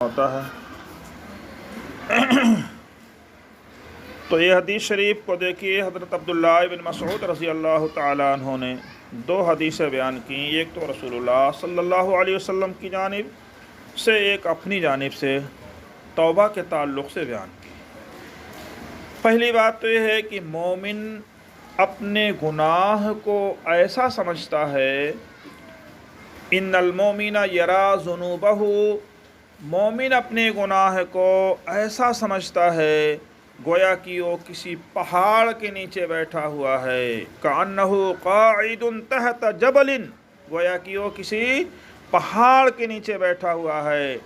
ہوتا ہے۔ تو یہ حدیث شریف کو دیکھیے، حضرت عبداللہ بن مسعود رضی اللہ تعالیٰ عنہ نے دو حدیثیں بیان کی، ایک تو رسول اللہ صلی اللہ علیہ وسلم کی جانب سے، ایک اپنی جانب سے توبہ کے تعلق سے بیان کی۔ پہلی بات تو یہ ہے کہ مومن اپنے گناہ کو ایسا سمجھتا ہے، ان المومن یرا ذنوبہ، مومن اپنے گناہ کو ایسا سمجھتا ہے گویا کہ وہ کسی پہاڑ کے نیچے بیٹھا ہوا ہے، کأنہ قاعد تحت جبل، گویا کہ وہ کسی پہاڑ کے نیچے بیٹھا ہوا ہے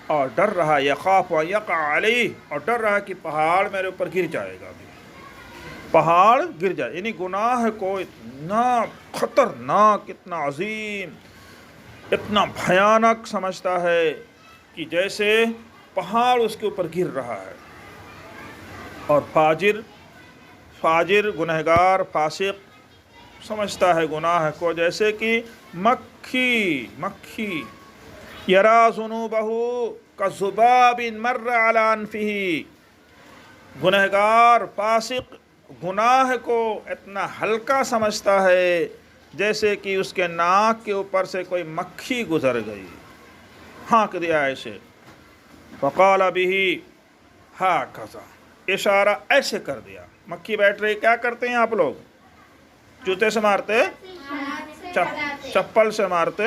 اور ڈر رہا، یخاف ان یقع علیہ، اور ڈر رہا کہ پہاڑ میرے اوپر گر جائے گا، پہاڑ گر جائے، یعنی گناہ کو اتنا خطرناک، اتنا عظیم، اتنا بھیانک سمجھتا ہے کہ جیسے پہاڑ اس کے اوپر گر رہا ہے۔ اور فاجر گنہگار فاسق سمجھتا ہے گناہ کو جیسے کہ مکھی یرا ذنوبہ کذباب مر علی انفہ، گنہگار فاسق گناہ کو اتنا ہلکا سمجھتا ہے جیسے کہ اس کے ناک کے اوپر سے کوئی مکھی گزر گئی، ہانک دیا ایسے، فقال بہ ہاکذا، اشارہ ایسے کر دیا، مکھی بیٹھ رہی، کیا کرتے ہیں آپ لوگ؟ جوتے سے مارتے؟ چپل سے مارتے؟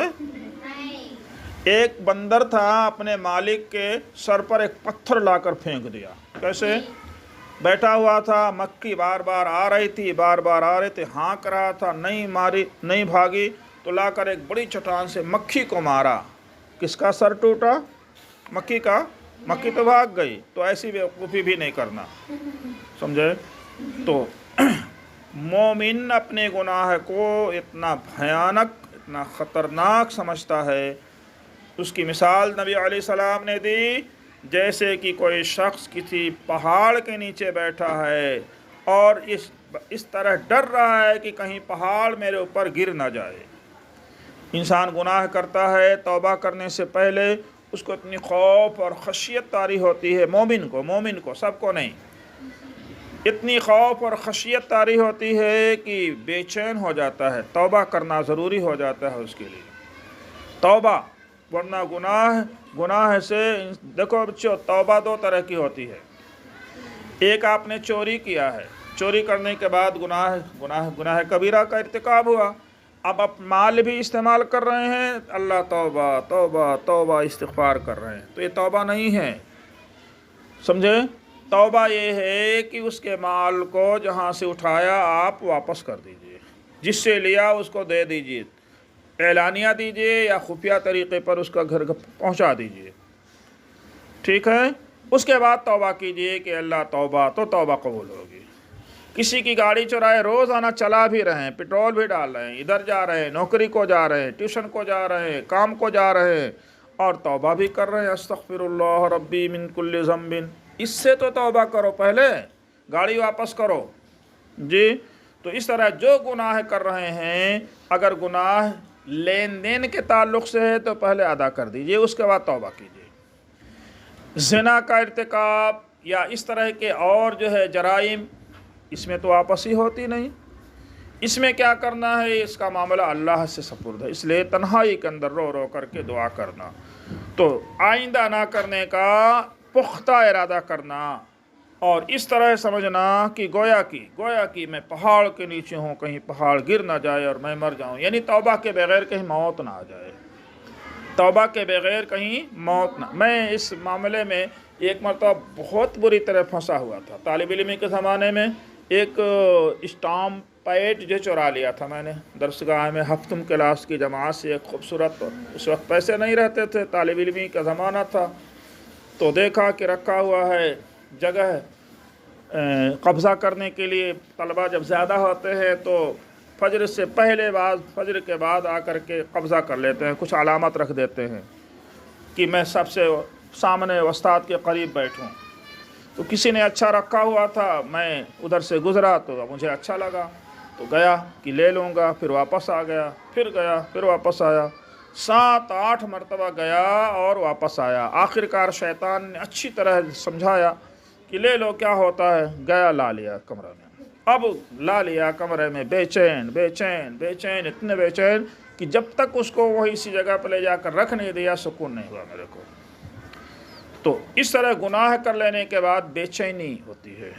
ایک بندر تھا، اپنے مالک کے سر پر ایک پتھر لا کر پھینک دیا، کیسے؟ بیٹھا ہوا تھا، مکھی بار بار آ رہی تھی، ہانک رہا تھا، نہیں ماری، نہیں بھاگی، تو لا کر ایک بڑی چٹان سے مکھی کو مارا، کس کا سر ٹوٹا؟ مکھی کا، مکھی تو بھاگ گئی۔ تو ایسی بیوقوفی بھی نہیں کرنا، سمجھے؟ تو مومن اپنے گناہ کو اتنا بھیانک، اتنا خطرناک سمجھتا ہے، اس کی مثال نبی علیہ السلام نے دی جیسے کہ کوئی شخص کسی پہاڑ کے نیچے بیٹھا ہے اور اس طرح ڈر رہا ہے کہ کہیں پہاڑ میرے اوپر گر نہ جائے۔ انسان گناہ کرتا ہے، توبہ کرنے سے پہلے اس کو اتنی خوف اور خشیت طاری ہوتی ہے، مومن کو، سب کو نہیں، اتنی خوف اور خشیت طاری ہوتی ہے کہ بے چین ہو جاتا ہے، توبہ کرنا ضروری ہو جاتا ہے اس کے لیے، توبہ، ورنہ گناہ سے، دیکھو بچوں، توبہ دو طرح کی ہوتی ہے، ایک آپ نے چوری کیا ہے، چوری کرنے کے بعد گناہ کبیرہ کا ارتکاب ہوا، اب آپ مال بھی استعمال کر رہے ہیں، اللہ توبہ توبہ توبہ استغفار کر رہے ہیں، تو یہ توبہ نہیں ہے، سمجھے؟ توبہ یہ ہے کہ اس کے مال کو جہاں سے اٹھایا آپ واپس کر دیجئے، جس سے لیا اس کو دے دیجئے، اعلانیہ دیجئے یا خفیہ طریقے پر اس کا گھر پہنچا دیجئے، ٹھیک ہے؟ اس کے بعد توبہ کیجئے کہ اللہ توبہ، تو توبہ قبول ہوگی۔ کسی کی گاڑی چرائے، روزانہ چلا بھی رہے ہیں، پٹرول بھی ڈال رہے ہیں، ادھر جا رہے ہیں، نوکری کو جا رہے ہیں، ٹیوشن کو جا رہے ہیں، کام کو جا رہے ہیں، اور توبہ بھی کر رہے ہیں، استغفر اللہ ربی من کل ذنب، اس سے تو توبہ کرو، پہلے گاڑی واپس کرو، جی۔ تو اس طرح جو گناہ کر رہے ہیں، اگر گناہ لین دین کے تعلق سے ہے تو پہلے ادا کر دیجئے، اس کے بعد توبہ کیجئے۔ زنا کا ارتکاب یا اس طرح کے اور جو ہے جرائم، اس میں تو واپس ہی ہوتی نہیں، اس میں کیا کرنا ہے، اس کا معاملہ اللہ سے سپرد ہے، اس لیے تنہائی کے اندر رو رو کر کے دعا کرنا، تو آئندہ نہ کرنے کا پختہ ارادہ کرنا، اور اس طرح سمجھنا کہ گویا کی میں پہاڑ کے نیچے ہوں، کہیں پہاڑ گر نہ جائے اور میں مر جاؤں، یعنی توبہ کے بغیر کہیں موت نہ آ جائے، توبہ کے بغیر کہیں موت نہ۔ میں اس معاملے میں ایک مرتبہ بہت بری طرح پھنسا ہوا تھا، طالب علمی کے زمانے میں ایک اسٹامپ پیڈ جو چرا لیا تھا میں نے، درسگاہ میں ہفتم کلاس کی جماعت سے، ایک خوبصورت، اس وقت پیسے نہیں رہتے تھے، طالب علمی کا زمانہ تھا، تو دیکھا کہ رکھا ہوا ہے جگہ قبضہ کرنے کے لیے، طلبہ جب زیادہ ہوتے ہیں تو فجر سے پہلے فجر کے بعد آ کر کے قبضہ کر لیتے ہیں، کچھ علامت رکھ دیتے ہیں کہ میں سب سے سامنے استاد کے قریب بیٹھوں، تو کسی نے اچھا رکھا ہوا تھا، میں ادھر سے گزرا تو مجھے اچھا لگا، تو گیا کہ لے لوں گا، پھر واپس آ گیا، پھر گیا، پھر واپس آیا، 7-8 مرتبہ گیا اور واپس آیا۔ آخرکار شیطان نے اچھی طرح سمجھایا کہ لے لو کیا ہوتا ہے، گیا لا لیا کمرے میں۔ اب لا لیا کمرے میں، بے چین بے چین بے چین، اتنے بے چین کہ جب تک اس کو وہی اسی جگہ پہ لے جا کر رکھ نہیں دیا سکون نہیں ہوا میرے کو۔ تو اس طرح گناہ کر لینے کے بعد بے چینی ہوتی ہے،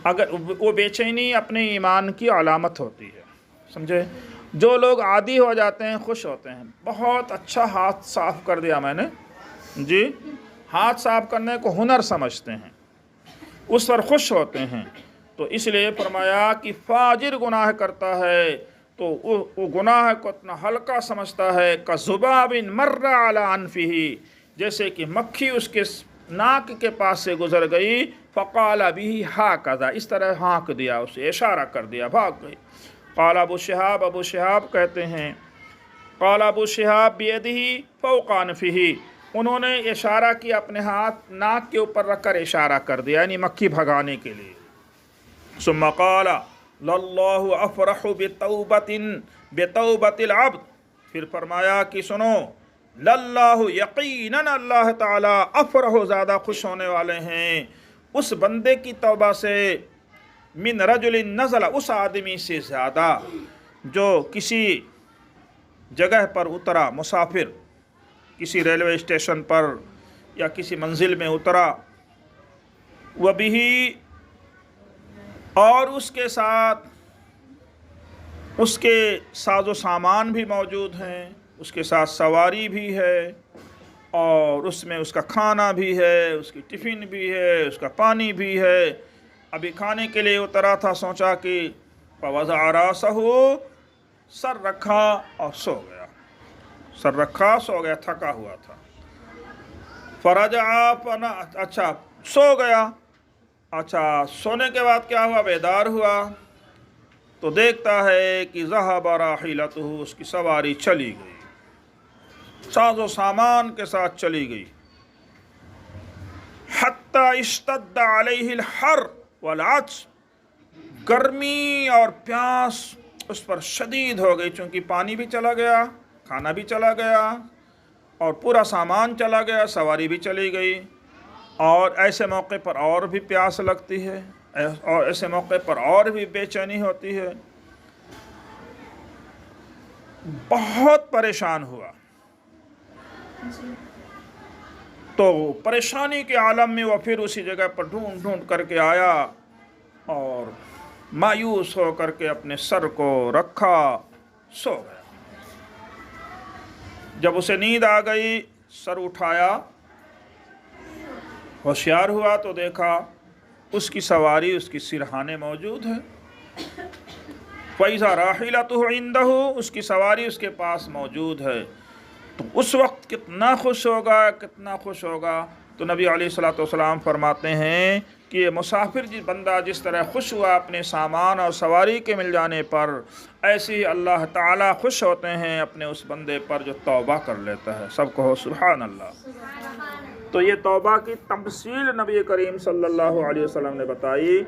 اگر وہ بے چینی اپنے ایمان کی علامت ہوتی ہے، سمجھے؟ جو لوگ عادی ہو جاتے ہیں خوش ہوتے ہیں، بہت اچھا ہاتھ صاف کر دیا میں نے جی، ہاتھ صاف کرنے کو ہنر سمجھتے ہیں، اس پر خوش ہوتے ہیں۔ تو اس لیے فرمایا کہ فاجر گناہ کرتا ہے تو وہ گناہ کو اتنا ہلکا سمجھتا ہے کذباب مر علی انفہ، جیسے کہ مکھی اس کے ناک کے پاس سے گزر گئی، فقال بہ ہکذا، اس طرح ہانک دیا، اسے اشارہ کر دیا، بھاگ گئی۔ قال ابو شہاب کہتے ہیں، قال ابو شہاب بیدہ فوق انفہ، انہوں نے اشارہ کیا، اپنے ہاتھ ناک کے اوپر رکھ کر اشارہ کر دیا، یعنی مکھی بھگانے کے لیے۔ ثم قال للہ افرح بتوبۃ العبد، پھر فرمایا کہ سنو، للہ یقیناً اللہ تعالی افرح زیادہ خوش ہونے والے ہیں اس بندے کی توبہ سے، من رجل نزل، اس آدمی سے زیادہ جو کسی جگہ پر اترا، مسافر کسی ریلوے اسٹیشن پر یا کسی منزل میں اترا، وَبِهِ، اور اس کے ساتھ اس کے ساز و سامان بھی موجود ہیں، اس کے ساتھ سواری بھی ہے، اور اس میں اس کا کھانا بھی ہے، اس کی ٹفن بھی ہے، اس کا پانی بھی ہے۔ ابھی کھانے کے لیے اترا تھا، سوچا کہ فوضع راسہ، سر رکھا اور سو گیا، سر رکھا سو گیا، تھکا ہوا تھا۔ فرجع، اچھا سو گیا، اچھا سونے کے بعد کیا ہوا، بیدار ہوا تو دیکھتا ہے کہ ذہب راحلتہ، اس کی سواری چلی گئی، ساز و سامان کے ساتھ چلی گئی۔ حتی اشتد علیہ الحر والعطش، گرمی اور پیاس اس پر شدید ہو گئی، چونکہ پانی بھی چلا گیا، کھانا بھی چلا گیا، اور پورا سامان چلا گیا، سواری بھی چلی گئی، اور ایسے موقع پر اور بھی پیاس لگتی ہے، اور ایسے موقع پر اور بھی بے چینی ہوتی ہے۔ بہت پریشان ہوا، تو پریشانی کے عالم میں وہ پھر اسی جگہ پر ڈھونڈ ڈھونڈ کر کے آیا، اور مایوس ہو کر کے اپنے سر کو رکھا، سو گیا۔ جب اسے نیند آ گئی، سر اٹھایا، ہوشیار ہوا تو دیکھا اس کی سواری، اس کی سرہانے موجود ہے۔ فَإِذَا رَاحِلَتُهُ عِنْدَهُ، اس کی سواری اس کے پاس موجود ہے۔ تو اس وقت کتنا خوش ہوگا، کتنا خوش ہوگا۔ تو نبی علیہ الصلوۃ والسلام فرماتے ہیں کہ یہ مسافر بندہ جس طرح خوش ہوا اپنے سامان اور سواری کے مل جانے پر، ایسے ہی اللہ تعالیٰ خوش ہوتے ہیں اپنے اس بندے پر جو توبہ کر لیتا ہے۔ سب کہو سبحان اللہ۔ تو یہ توبہ کی تفصیل نبی کریم صلی اللہ علیہ وسلم نے بتائی۔